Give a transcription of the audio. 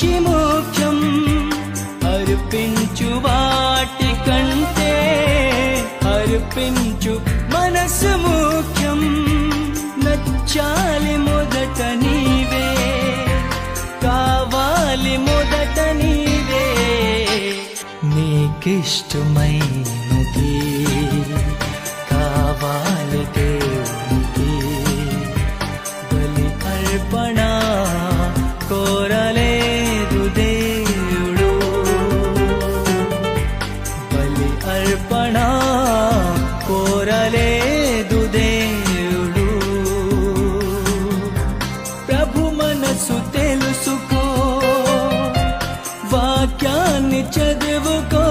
మనిషి ముఖ్యం. అర్పించు వాటి కంటే అర్పించు మనసు ముఖ్యం. నచ్చాలి మొదట నీవే, కావాలి మొదట నీవే. నీకిష్టమైనది కావాలి దేవునికి. బలి అర్పణ కోరలేదు దేవుడు, బలి అర్పణ కోరలేదు దేవుడు. ప్రభు మనసు తెలుసుకో, వాక్యాన్ని చదువుకో.